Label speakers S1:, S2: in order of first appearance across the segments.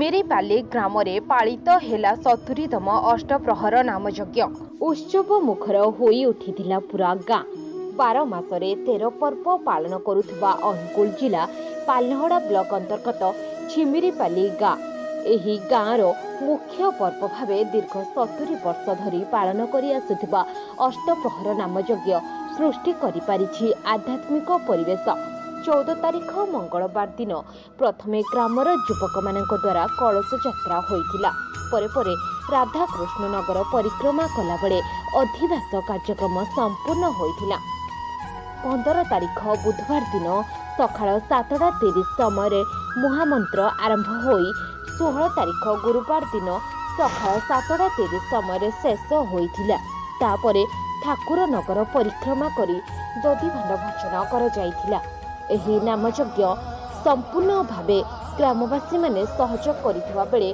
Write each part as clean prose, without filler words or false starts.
S1: छिमिरीपाली ग्राम पालित हेला 70तम अष्टप्रहर नामयज्ञ उत्सव मुखर होई उठिथिला पूरा गाँ। 12 मासरे 13 पर्व पालन करुथिबा अनुगुल जिला पाल्हाड़ा ब्लॉक अंतर्गत छिमिरीपाली गाँ। एही गाँर मुख्य पर्व भावे दीर्घ 70 वर्ष धरी पालन करि आसुथिबा अष्टप्रहर नामयज्ञ सृष्टि करि पारिछि आध्यात्मिक परिवेश। 14 तारिख मंगलवार दिन प्रथमे ग्रामर युवक मानक द्वारा कलश यात्रा होइथिला। परे परे राधाकृष्ण नगर परिक्रमा कला बेले अधिवास कार्यक्रम संपूर्ण होइथिला। 15 तारिख बुधवार दिन सकाळ 7:30 समय महामंत्र आरंभ होई 16 तारिख गुरुवार दिन सकाळ 7:30 समय शेष होइथिला। तापरे ठाकुर नगर परिक्रमा करी दधिभांड भजन कर जाइथिला। एही नामयज्ञ संपूर्ण भावे ग्रामवासी माने सहयोग करिथिबा बेले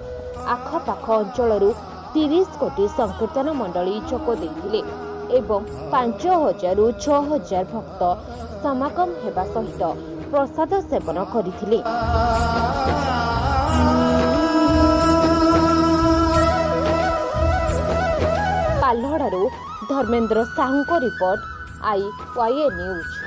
S1: आखपाख अंचलरू 30 कोटी संकीर्तन मंडली जोग देइथिले एवं 5000 ରୁ 6000 भक्त समागम हेबा सहित प्रसाद सेवन करिथिले। पाल्हाड़ारू धर्मेंद्र साहू को रिपोर्ट IYA न्यूज।